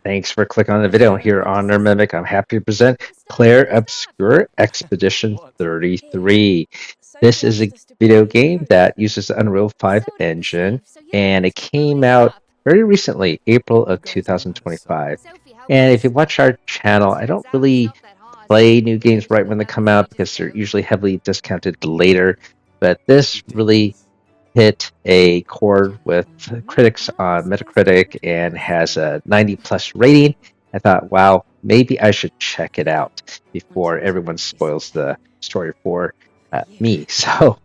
Thanks for clicking on the video here on Mimic. I'm happy to present Clair Obscur Expedition 33. This is a video game that uses the Unreal 5 engine, and it came out very recently, April of 2025. And if you watch our channel, I don't really play new games right when they come out because they're usually heavily discounted later, but this really hit a chord with critics on Metacritic and has a 90 plus rating. I thought, wow, maybe I should check it out before everyone spoils the story for me. So,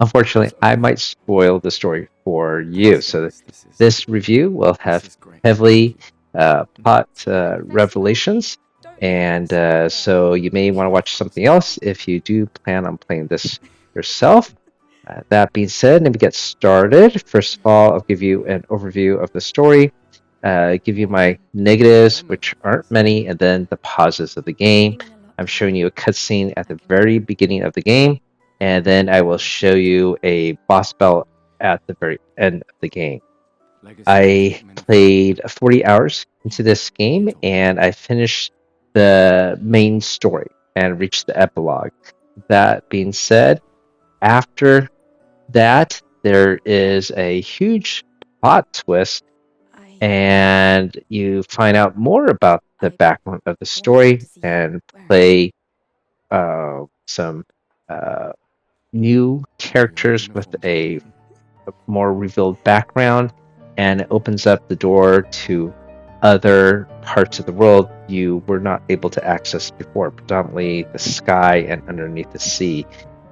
unfortunately, I might spoil the story for you. So, this review will have heavily plot revelations. And so you may want to watch something else if you do plan on playing this yourself. That being said, let me get started. First of all, I'll give you an overview of the story, give you my negatives, which aren't many, and then the positives of the game. I'm showing you a cutscene at the very beginning of the game, and then I will show you a boss battle at the very end of the game. I played 40 hours into this game, and I finished the main story and reached the epilogue. That being said, after that, there is a huge plot twist, and you find out more about the background of the story and play some new characters with a more revealed background, and it opens up the door to other parts of the world you were not able to access before, predominantly the sky and underneath the sea.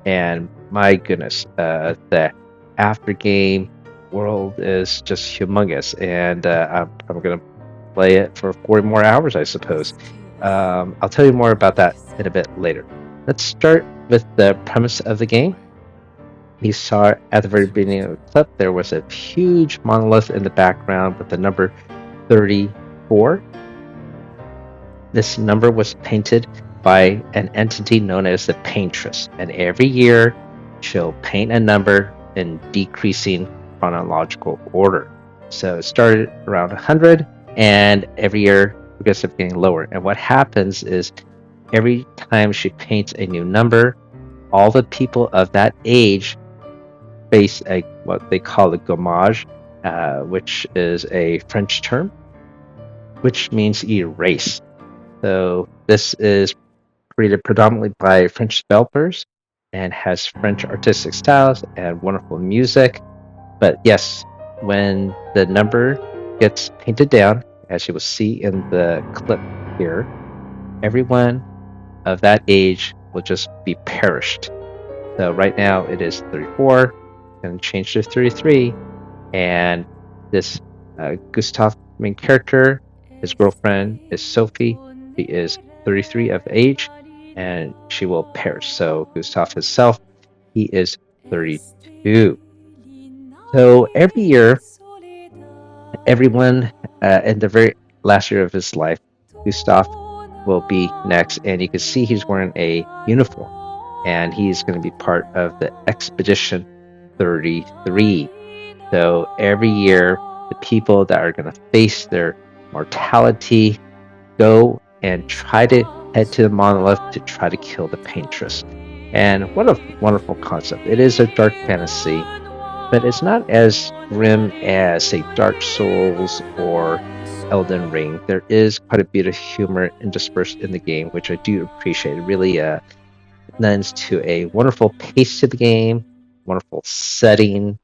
And my goodness, the after game world is just humongous, and I'm going to play it for 40 more hours, I suppose. I'll tell you more about that in a bit later. Let's start with the premise of the game. You saw at the very beginning of the clip, there was a huge monolith in the background with the number 34. This number was painted by an entity known as the Paintress, and every year she'll paint a number in decreasing chronological order. So it started around 100, and every year progressively getting lower. And what happens is every time she paints a new number, all the people of that age face what they call a gommage, which is a French term, which means erase. So this is created predominantly by French developers and has French artistic styles and wonderful music. But yes, when the number gets painted down, as you will see in the clip here, everyone of that age will just be perished. So right now it is 34, and change to 33, and this Gustav main character, his girlfriend is Sophie. She is 33 of age, and she will perish. So Gustav himself, he is 32. So every year, everyone in the very last year of his life, Gustav will be next, and you can see he's wearing a uniform, and he's going to be part of the Expedition 33. So every year, the people that are going to face their mortality go and try to head to the monolith to try to kill the Paintress. And what a wonderful concept. It is a dark fantasy, but it's not as grim as, say, Dark Souls or Elden Ring. There is quite a bit of humor interspersed in the game, which I do appreciate. It really lends to a wonderful pace to the game, wonderful setting,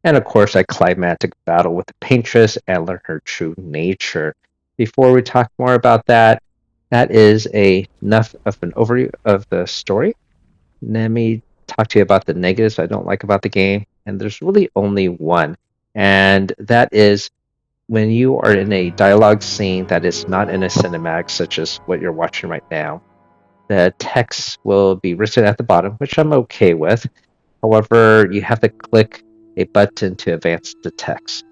and of course a climactic battle with the Paintress and learn her true nature. Before we talk more about that, that is enough of an overview of the story. Let me talk to you about the negatives I don't like about the game, and there's really only one, and that is when you are in a dialogue scene that is not in a cinematic, such as what you're watching right now. The text will be written at the bottom, which I'm okay with. However, you have to click a button to advance the text.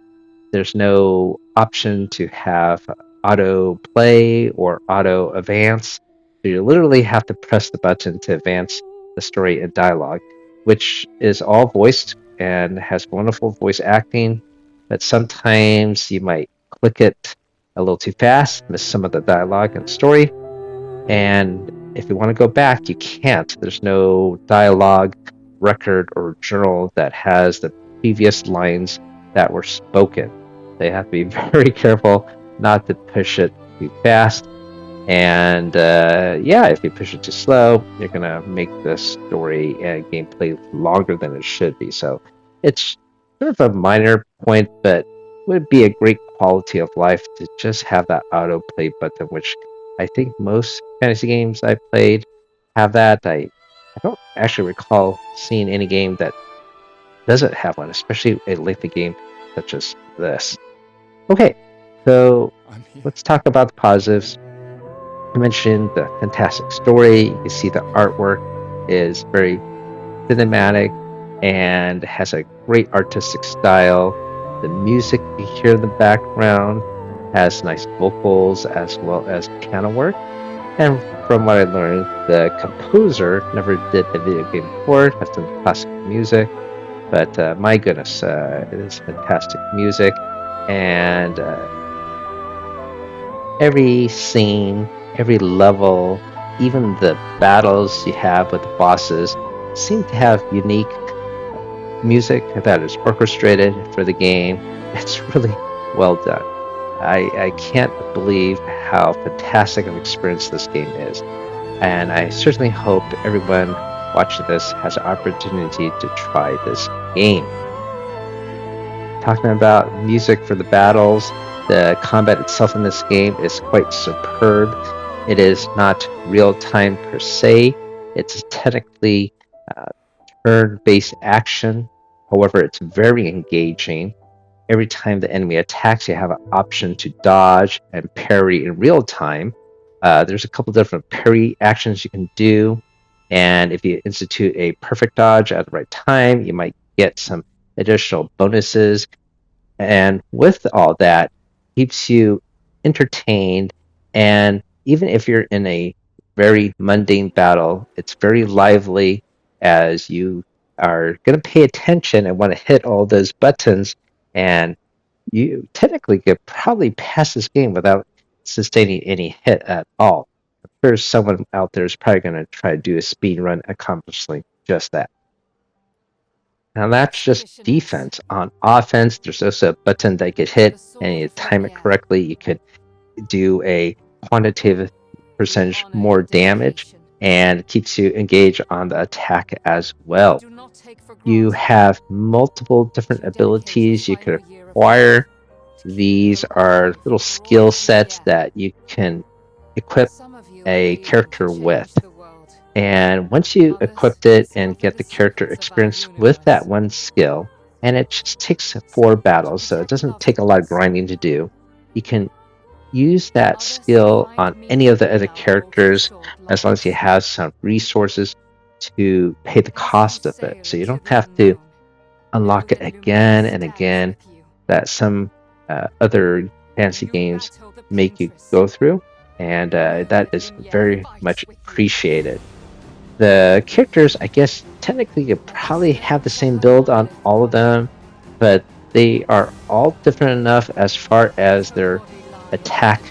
There's no option to have auto play or auto advance. So you literally have to press the button to advance the story and dialogue, which is all voiced and has wonderful voice acting. But sometimes you might click it a little too fast, miss some of the dialogue and story. And if you want to go back, you can't. There's no dialogue record or journal that has the previous lines that were spoken. They have to be very careful not to push it too fast. And yeah, if you push it too slow, you're going to make the story and gameplay longer than it should be. So it's sort of a minor point, but would be a great quality of life to just have that autoplay button, which I think most fantasy games I played have that. I don't actually recall seeing any game that doesn't have one, especially a lengthy game such as this. Okay, so let's talk about the positives. I mentioned the fantastic story. You can see the artwork is very cinematic and has a great artistic style. The music you hear in the background has nice vocals as well as piano work. And from what I learned, the composer never did a video game before. It has some classical music, but my goodness, it is fantastic music. And every scene, every level, even the battles you have with the bosses seem to have unique music that is orchestrated for the game. It's really well done. I can't believe how fantastic of an experience this game is. And I certainly hope everyone watching this has an opportunity to try this game. Talking about music for the battles, the combat itself in this game is quite superb. It is not real time per se, it's technically uh, turn based action. However, it's very engaging. Every time the enemy attacks, you have an option to dodge and parry in real time. There's a couple different parry actions you can do. And if you institute a perfect dodge at the right time, you might get some additional bonuses, and with all that, keeps you entertained. And even if you're in a very mundane battle, it's very lively as you are going to pay attention and want to hit all those buttons. And you technically could probably pass this game without sustaining any hit at all. There's someone out there who's probably going to try to do a speed run accomplishing just that. Now that's just defense. On offense, there's also a button that could hit, and you time it correctly, you could do a quantitative percentage more damage, and keeps you engaged on the attack as well. You have multiple different abilities you could acquire. These are little skill sets that you can equip a character with. And once you equip it and get the character experience with that one skill, and it just takes 4 battles, so it doesn't take a lot of grinding to do, you can use that skill on any of the other characters as long as you have some resources to pay the cost of it. So you don't have to unlock it again and again that some other fantasy games make you go through. And that is very much appreciated. The characters, I guess, technically you probably have the same build on all of them, but they are all different enough as far as their attack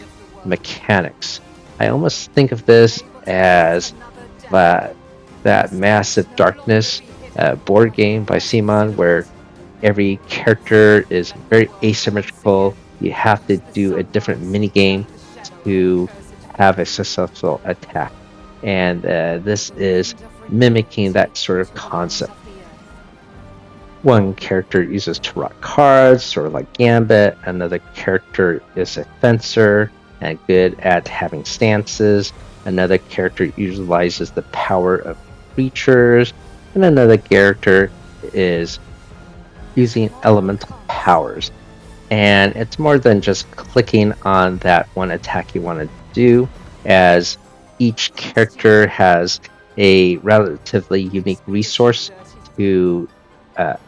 mechanics. I almost think of this as that Massive Darkness board game by Simon, where every character is very asymmetrical. You have to do a different mini game to have a successful attack. And this is mimicking that sort of concept. One character uses tarot cards, sort of like Gambit. Another character is a fencer and good at having stances. Another character utilizes the power of creatures. And another character is using elemental powers. And it's more than just clicking on that one attack you want to do, as each character has a relatively unique resource to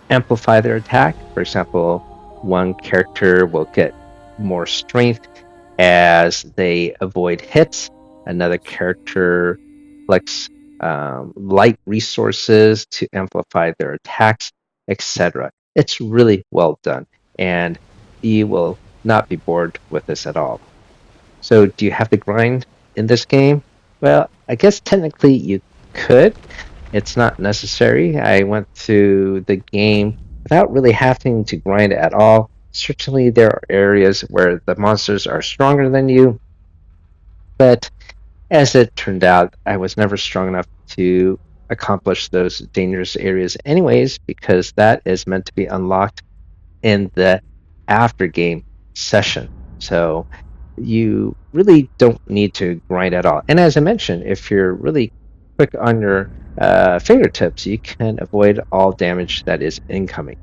amplify their attack. For example, one character will get more strength as they avoid hits. Another character collects light resources to amplify their attacks, etc. It's really well done, and you will not be bored with this at all. So, do you have to grind in this game? Well, I guess technically you could. It's not necessary. I went through the game without really having to grind at all. Certainly, there are areas where the monsters are stronger than you, but as it turned out, I was never strong enough to accomplish those dangerous areas, anyways, because that is meant to be unlocked in the after game session. So you really don't need to grind at all. And as I mentioned, if you're really quick on your fingertips, you can avoid all damage that is incoming.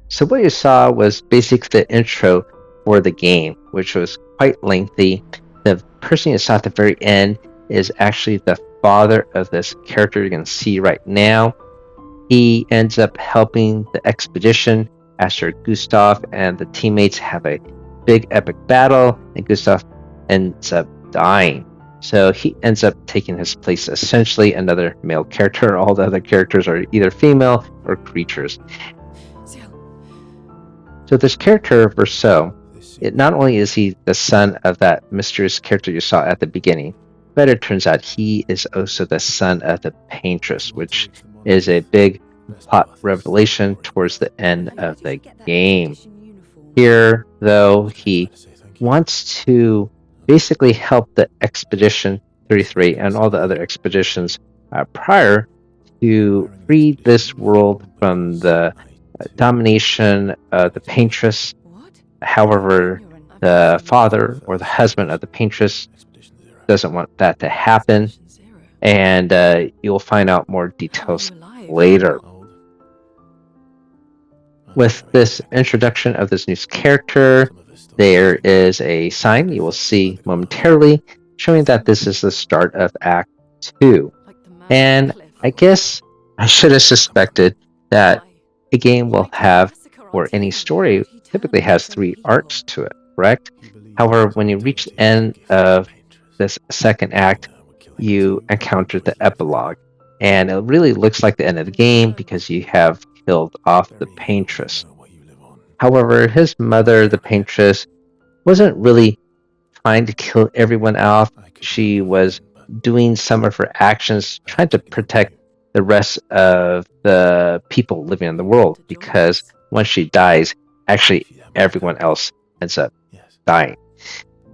So what you saw was basically the intro for the game, which was quite lengthy. The person you saw at the very end is actually the father of this character you can see right now. He ends up helping the expedition after Gustav and the teammates have a big epic battle, and Gustav ends up dying. So he ends up taking his place, essentially another male character. All the other characters are either female or creatures. So this character, Verso, not only is he the son of that mysterious character you saw at the beginning, but it turns out he is also the son of the paintress, which is a big plot revelation towards the end of the game. Here, though, he wants to basically help the Expedition 33 and all the other expeditions prior to free this world from the domination of the paintress. However, the father or the husband of the paintress doesn't want that to happen, and you'll find out more details later. With this introduction of this new character, there is a sign you will see momentarily showing that this is the start of Act 2. And I guess I should have suspected that a game will have, or any story typically has 3 arcs to it, correct? However, when you reach the end of this second act, you encounter the epilogue. And it really looks like the end of the game because you have killed off the paintress. However, his mother, the paintress, wasn't really trying to kill everyone off. She was doing some of her actions trying to protect the rest of the people living in the world, because once she dies, actually everyone else ends up dying.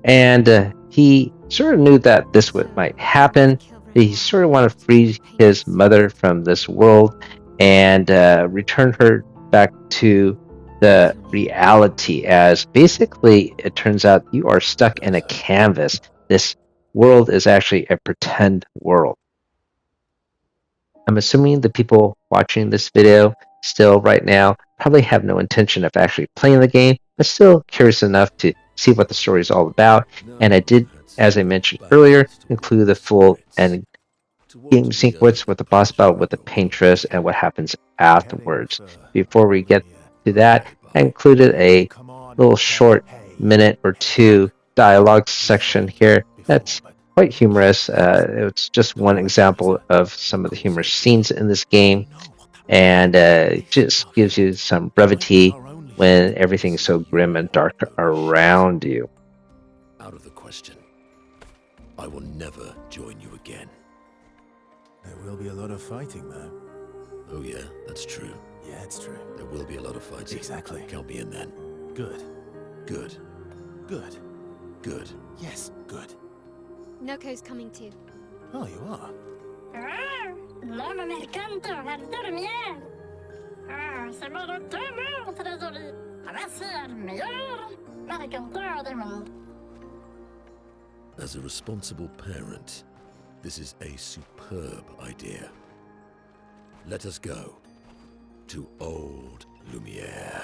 And he sort of knew that this might happen. He sort of wanted to free his mother from this world and return her back to the reality, as basically it turns out you are stuck in a canvas. This world is actually a pretend world. I'm assuming the people watching this video still right now probably have no intention of actually playing the game, but still curious enough to see what the story is all about. And I did, as I mentioned earlier, include the full end game sequence with the boss battle with the paintress and what happens afterwards. Before we get to that, I included a little short minute or two dialogue section here that's quite humorous. It's just one example of some of the humorous scenes in this game, and it just gives you some brevity when everything's so grim and dark around you. Out of the question. I will never join you again. There will be a lot of fighting, though. Oh yeah, that's true. Yeah, it's true. There will be a lot of fighting. Exactly. Count me in then. Good. Good. Good. Good. Yes, good. Noko's coming too. Oh, you are? L'homme mercanto har dormir. C'est bara 2 år till det vi avancerar mer mercanto det mundo. As a responsible parent, this is a superb idea. Let us go to Old Lumiere.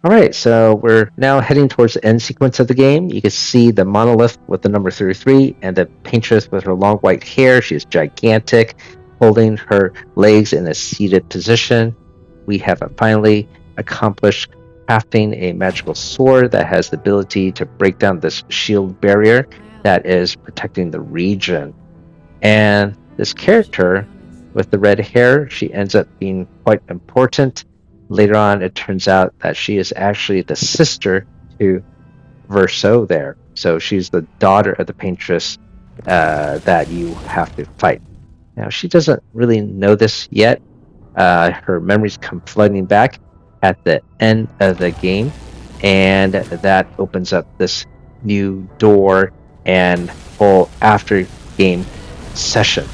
Alright, so we're now heading towards the end sequence of the game. You can see the monolith with the number 33 and the paintress with her long white hair. She is gigantic, holding her legs in a seated position. We have finally accomplished crafting a magical sword that has the ability to break down this shield barrier. that is protecting the region. And this character with the red hair, she ends up being quite important. Later on, it turns out that she is actually the sister to Verso there. So she's the daughter of the paintress that you have to fight. Now, she doesn't really know this yet. Her memories come flooding back at the end of the game, and that opens up this new door and whole after game session.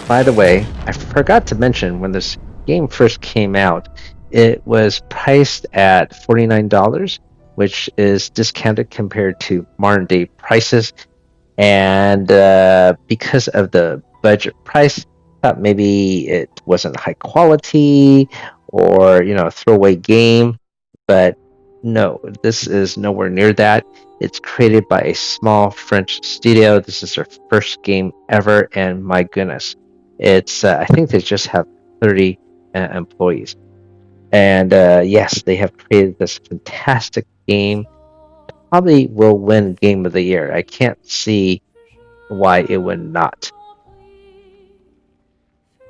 By the way, I forgot to mention when this game first came out, it was priced at $49, which is discounted compared to modern day prices. And because of the budget price, thought maybe it wasn't high quality or a throwaway game, but no, this is nowhere near that. It's created by a small French studio. This is their first game ever, and my goodness, it's I think they just have 30 employees, and yes, they have created this fantastic game. Probably will win Game of the Year. I can't see why it would not.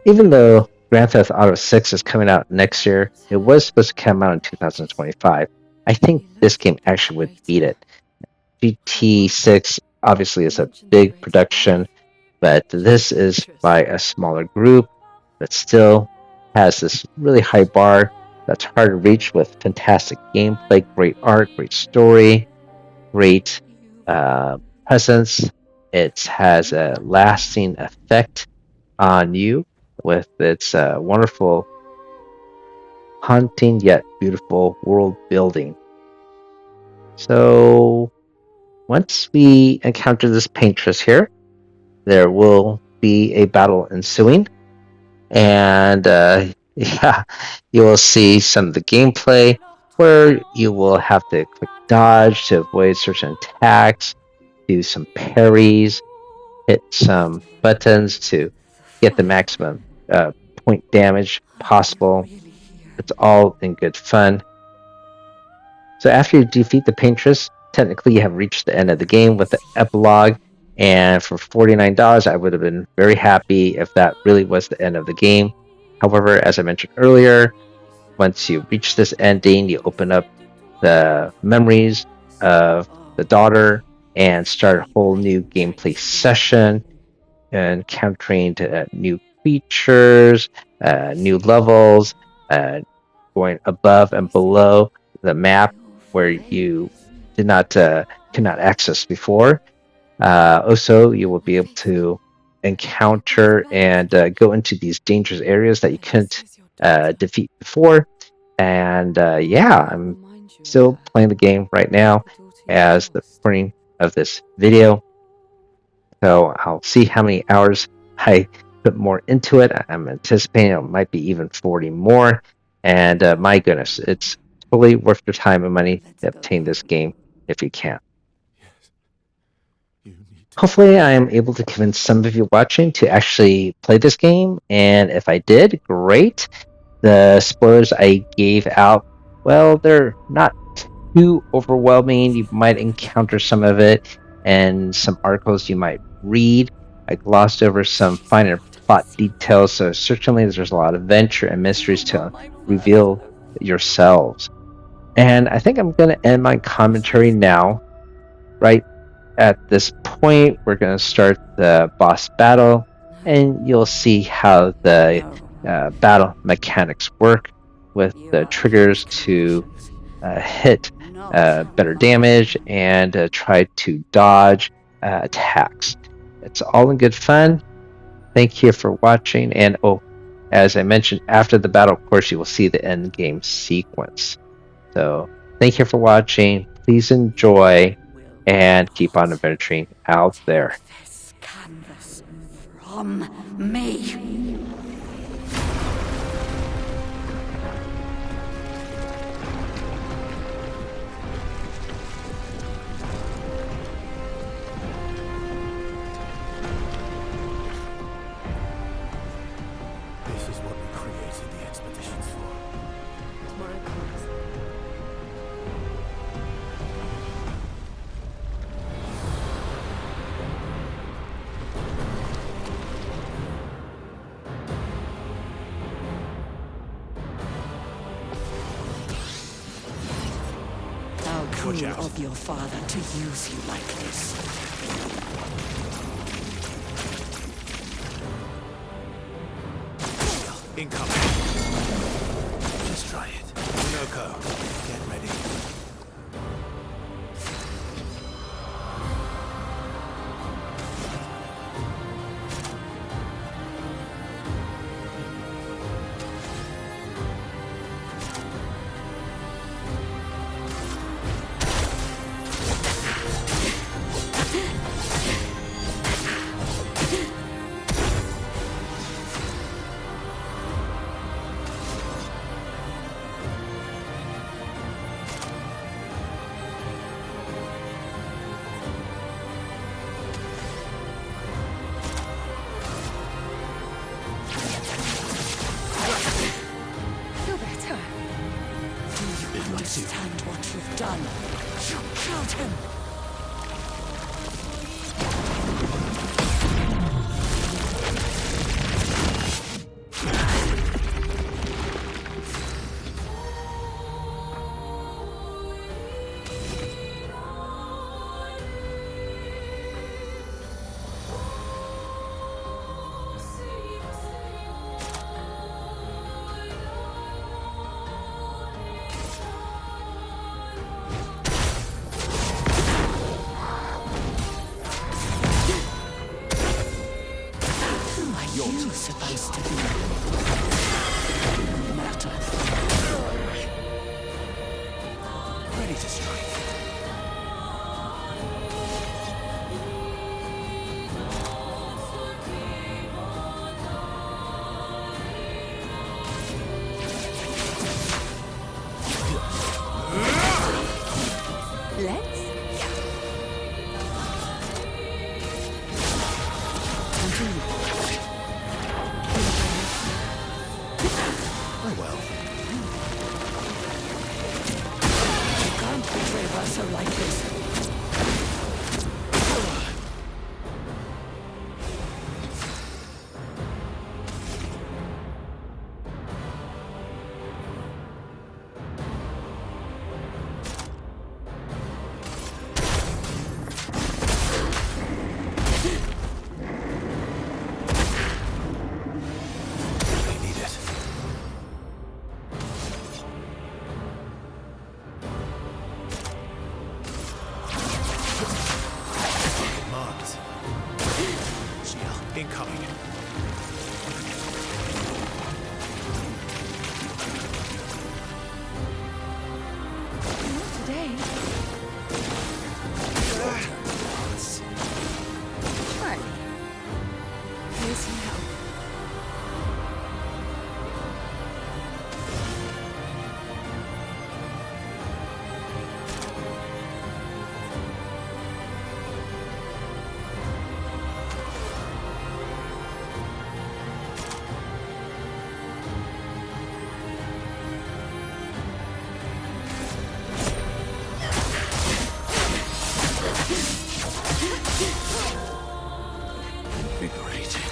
Even though Grand Theft Auto 6 is coming out next year, it was supposed to come out in 2025. I think this game actually would beat it. GT6 obviously is a big production, but this is by a smaller group, but still has this really high bar that's hard to reach with fantastic gameplay, great art, great story, great presence. It has a lasting effect on you with its wonderful, haunting yet beautiful world building. So once we encounter this paintress here, there will be a battle ensuing, and yeah, you will see some of the gameplay where you will have to quick dodge to avoid certain attacks, do some parries, hit some buttons to get the maximum point damage possible. It's all in good fun. So after you defeat the paintress, technically you have reached the end of the game with the epilogue. And for $49, I would have been very happy if that really was the end of the game. However, as I mentioned earlier, once you reach this ending, you open up the memories of the daughter and start a whole new gameplay session, encountering new features, new levels, going above and below the map where you could not access before. Also, you will be able to encounter and go into these dangerous areas that you couldn't defeat before. And yeah, I'm still playing the game right now as the recording of this video. So I'll see how many hours I put more into it. I'm anticipating it might be even 40 more. And my goodness, it's totally worth your time and money to obtain this game if you can. Hopefully, I am able to convince some of you watching to actually play this game. And if I did, great. The spoilers I gave out, well, they're not too overwhelming. You might encounter some of it and some articles you might read. I glossed over some finer plot details, so certainly there's a lot of adventure and mysteries to reveal yourselves. And I think I'm going to end my commentary now. Right at this point, we're going to start the boss battle, and you'll see how the battle mechanics work with the triggers to hit better damage and try to dodge attacks. It's all in good fun. Thank you for watching, and as I mentioned, after the battle, of course, you will see the end game sequence. So thank you for watching. Please enjoy and keep on adventuring out there. This canvas from me. This is what we created the expeditions for. Tomorrow comes. Watch Fool out. of your father to use you like this. Incoming. Just try it. Noko, get ready. Feel better. Do you understand what you've done? You killed him! Who are you supposed to be? Matter. Ready to strike. Let's. Oh well. You can't betray Verso like this. They need it. Marked. Shield incoming. Not today. Right. Here's some help. Invigorating.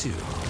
Obscur.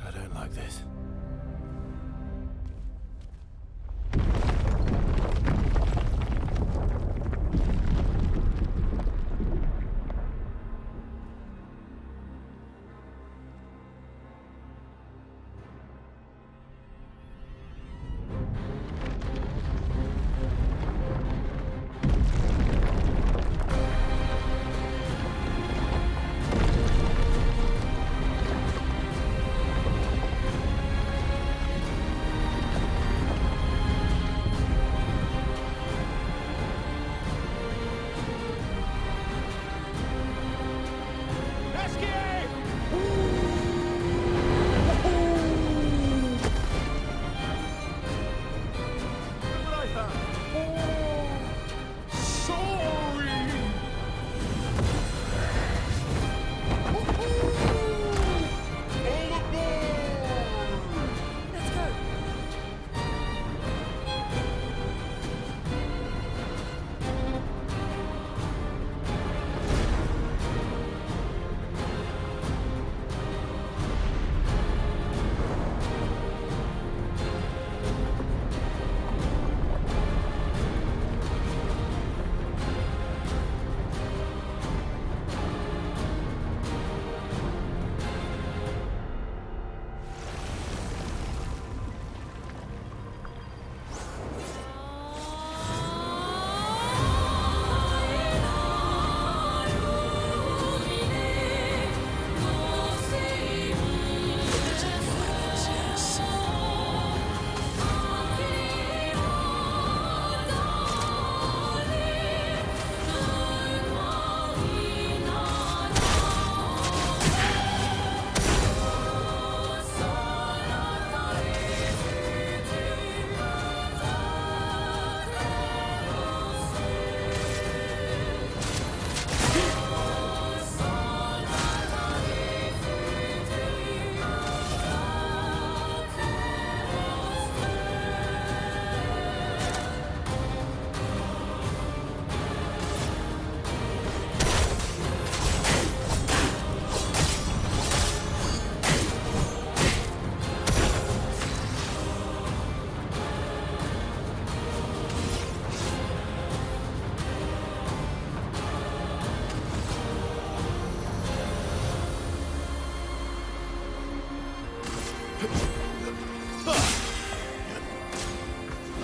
I don't like this.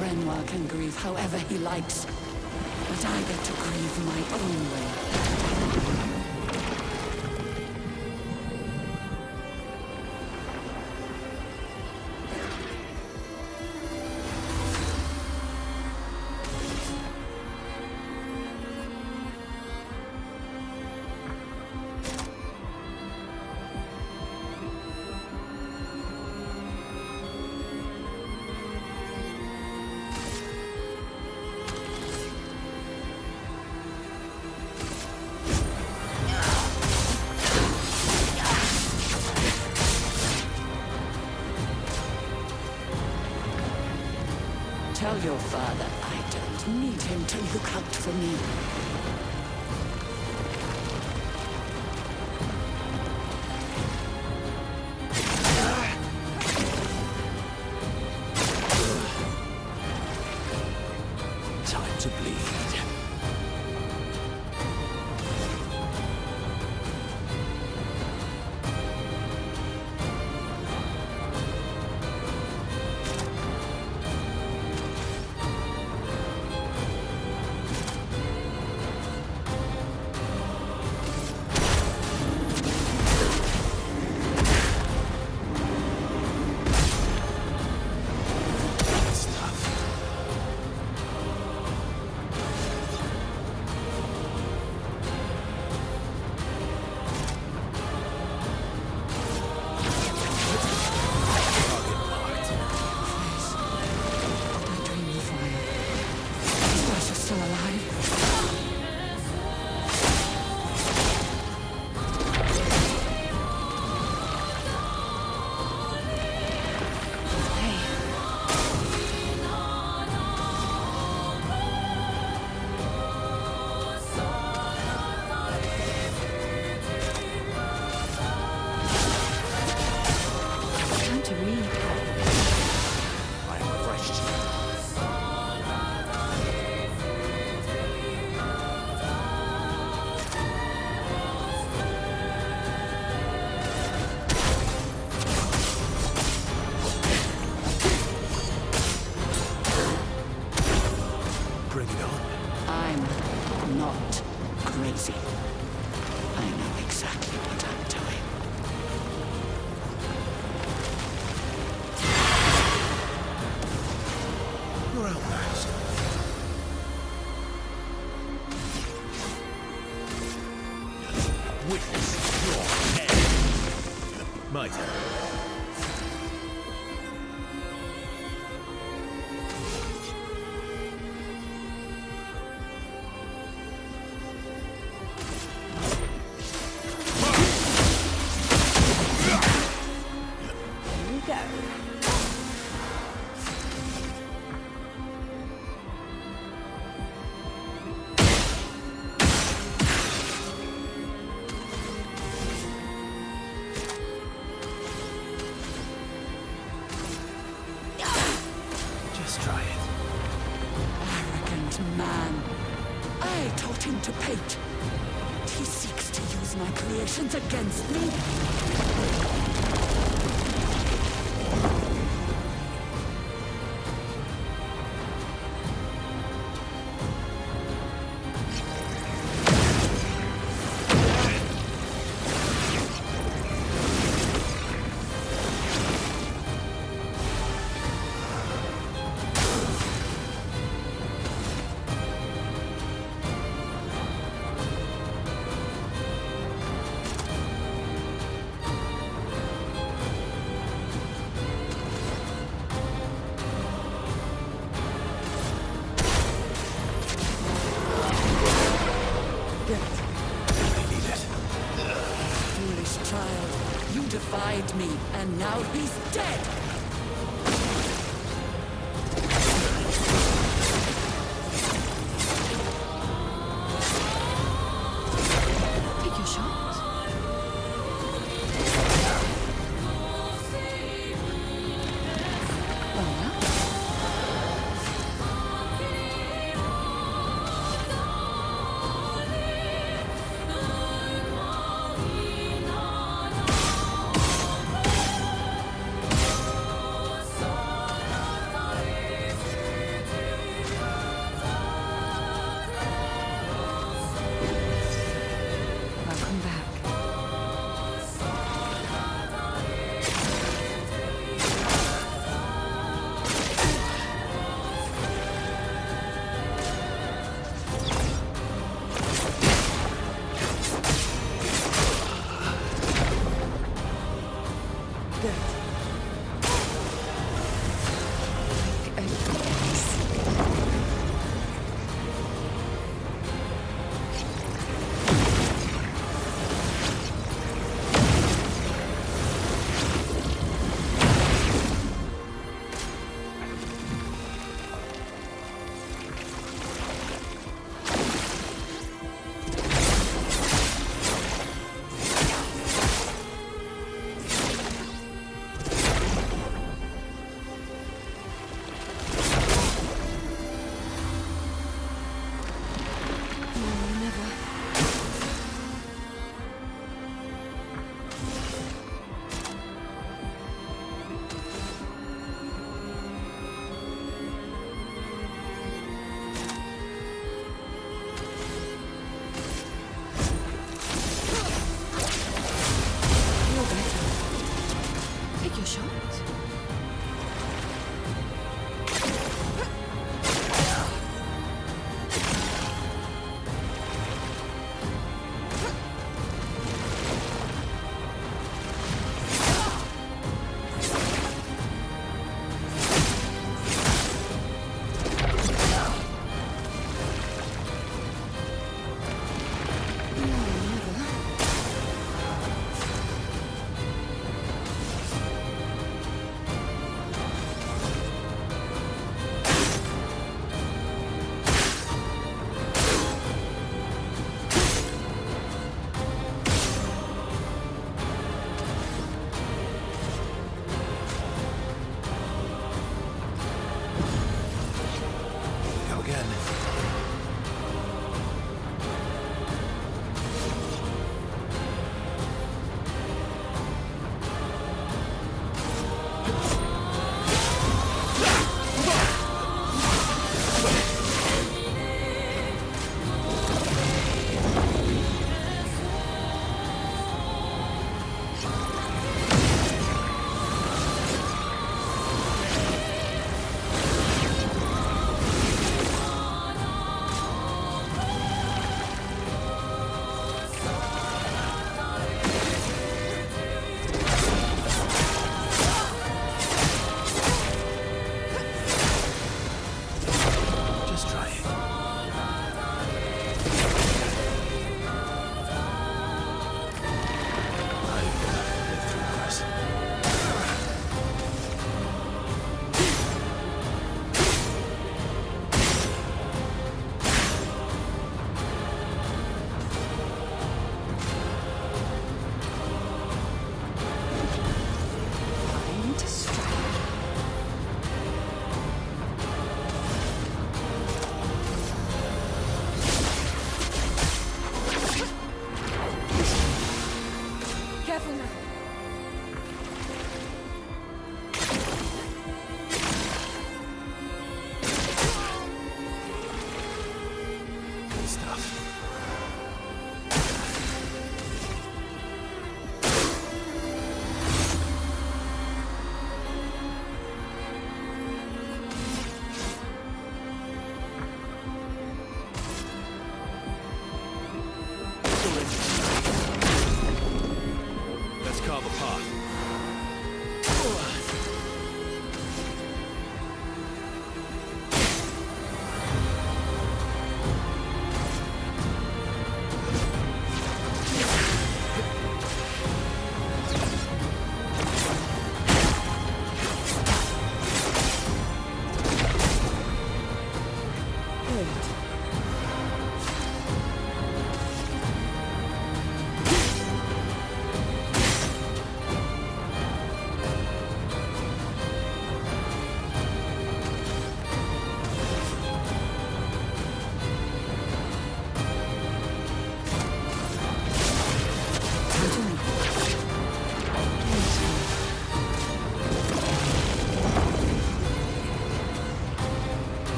Renoir can grieve however he likes, but I get to grieve my own way. Tell your father I don't need him to look out for me. Time to bleed. not crazy. I know exactly what I'm doing. You're outmatched. Witness your end. My turn. Here we go. Just try it. Arrogant man. I taught him to paint. He seeks to use my creations against me. Foolish child, you defied me, and now he's dead! Take your shot. Well,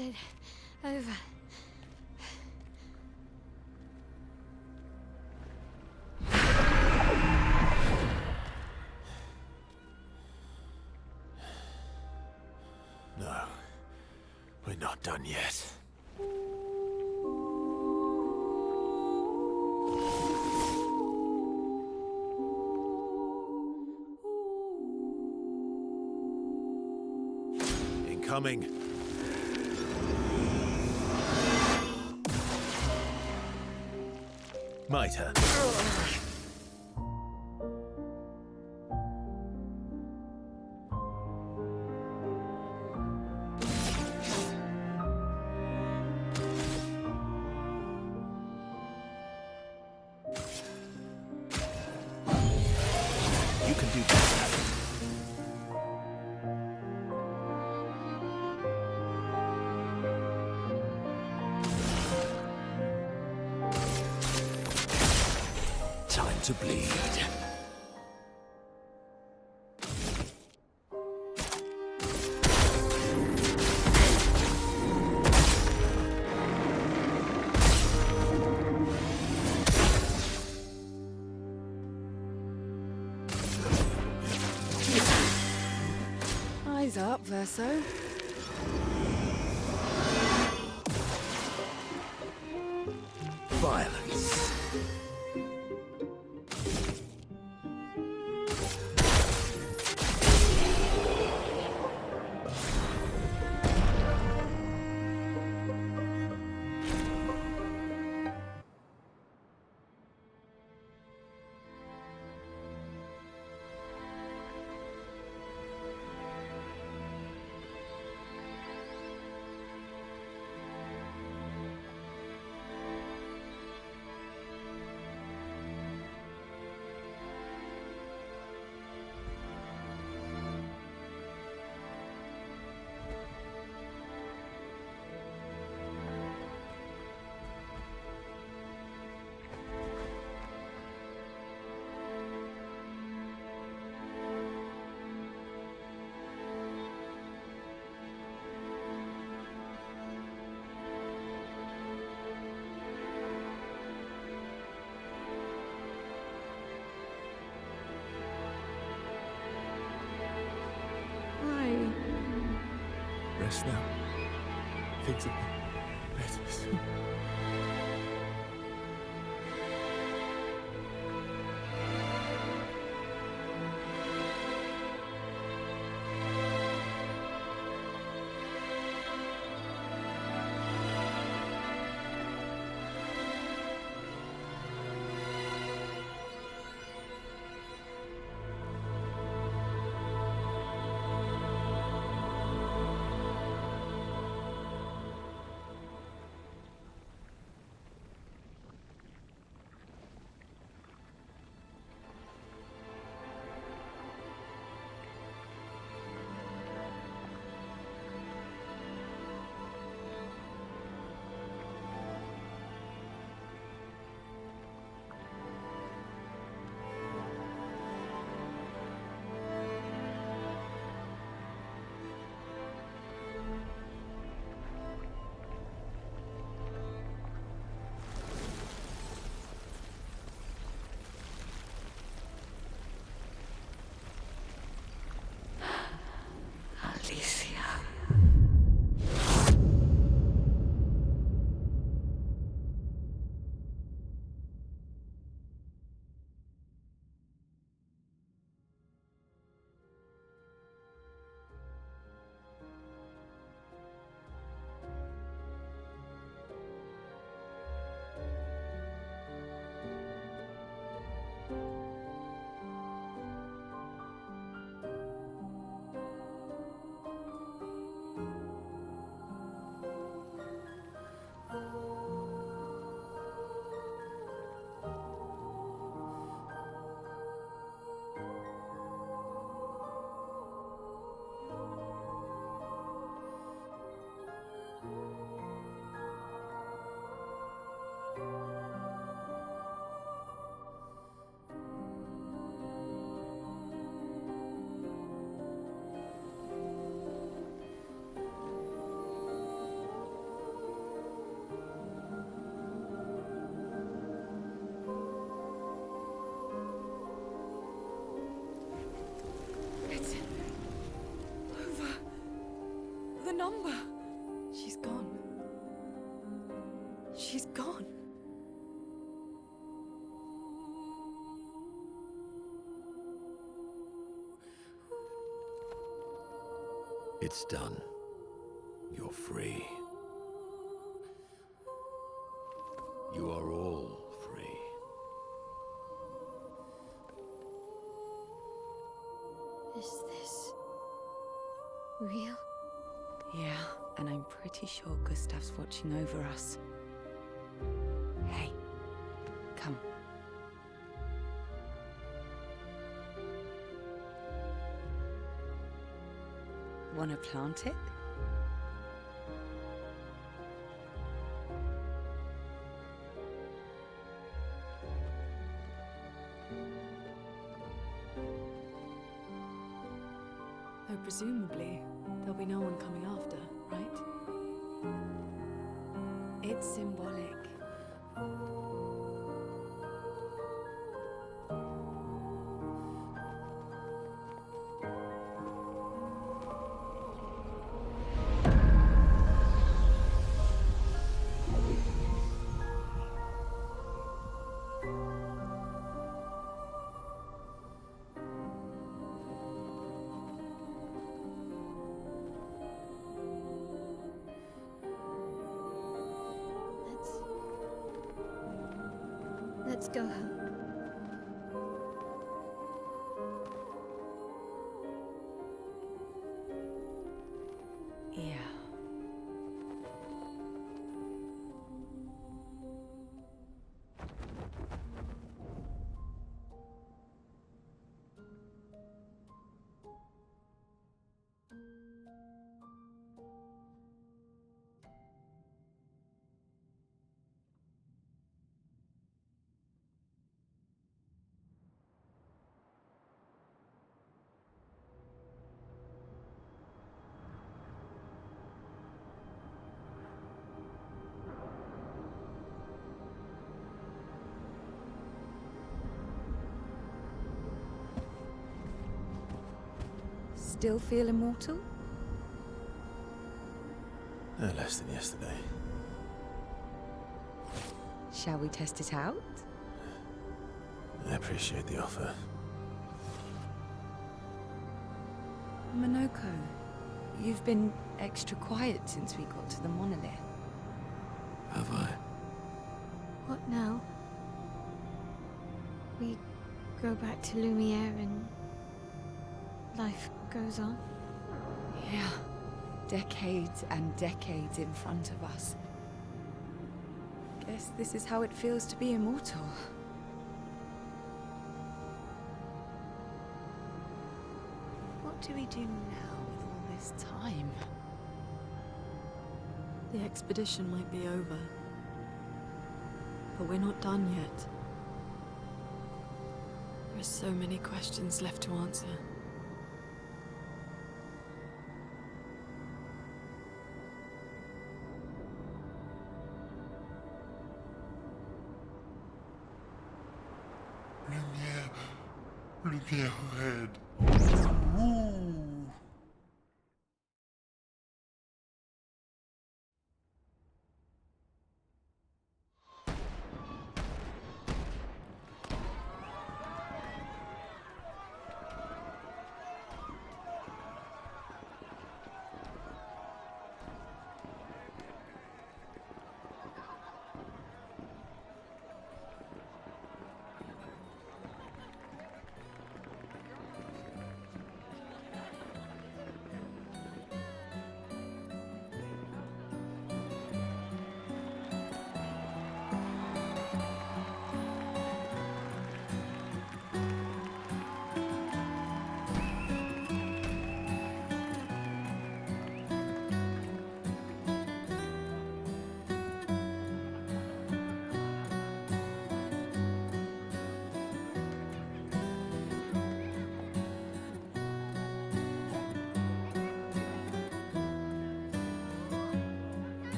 it over? No, we're not done yet. Incoming. My turn. You can do that. Time to bleed. Eyes up, Verso. Violence. Why? Rest now. Things will be better soon. She's gone. It's done. You're free. You are all free. Is this real? Yeah, and I'm pretty sure Gustav's watching over us. Hey, come. Wanna plant it? Though presumably, there'll be no one coming after, right? It's symbolic. Let's go home. Yeah. Still feel immortal? Less than yesterday. Shall we test it out? I appreciate the offer. Monoko, you've been extra quiet since we got to the monolith. Have I? What now? We go back to Lumiere and life goes on? Yeah. Decades and decades in front of us. Guess this is how it feels to be immortal. What do we do now with all this time? The expedition might be over. But we're not done yet. There are so many questions left to answer. Lumiere red.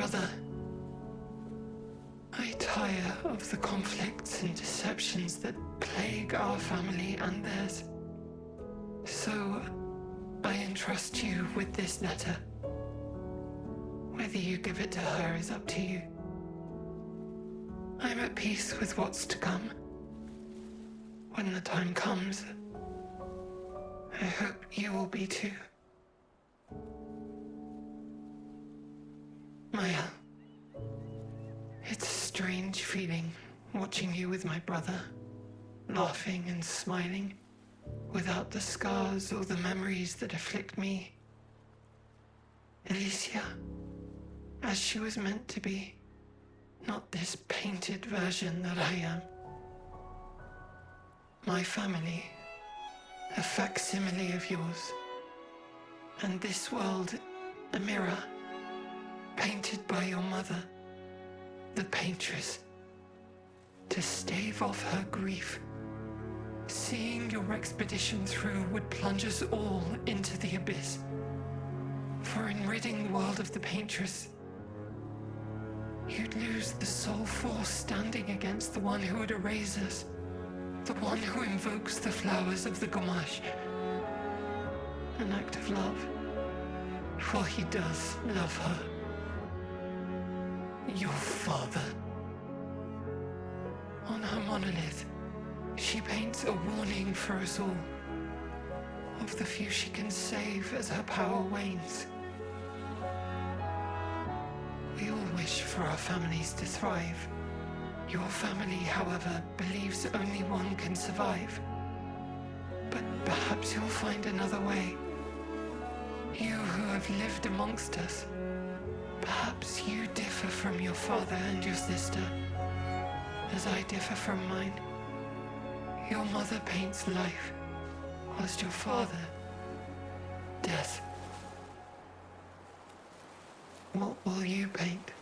brother. I tire of the conflicts and deceptions that plague our family and theirs. So, I entrust you with this letter. Whether you give it to her is up to you. I'm at peace with what's to come. When the time comes, I hope you will be too. Maya, it's a strange feeling watching you with my brother, laughing and smiling, without the scars or the memories that afflict me. Alicia, as she was meant to be, not this painted version that I am. My family, a facsimile of yours, and this world, a mirror, painted by your mother, the paintress, to stave off her grief. Seeing your expedition through would plunge us all into the abyss. For in ridding the world of the paintress, you'd lose the sole force standing against the one who would erase us, the one who invokes the flowers of the Gamash. An act of love, for he does love her. Your father. On her monolith, she paints a warning for us all, of the few she can save as her power wanes. We all wish for our families to thrive. Your family, however, believes only one can survive. But perhaps you'll find another way. You who have lived amongst us, perhaps you differ from your father and your sister, as I differ from mine. Your mother paints life, whilst your father, death. What will you paint?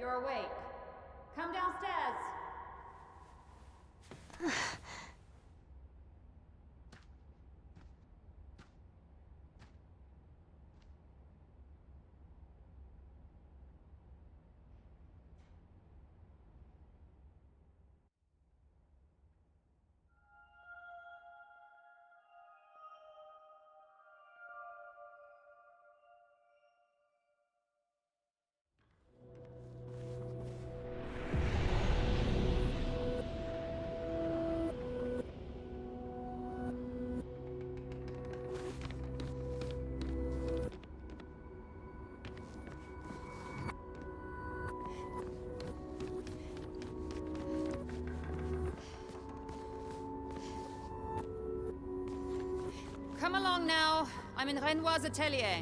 you're awake. Come downstairs. Come along now. I'm in Renoir's atelier.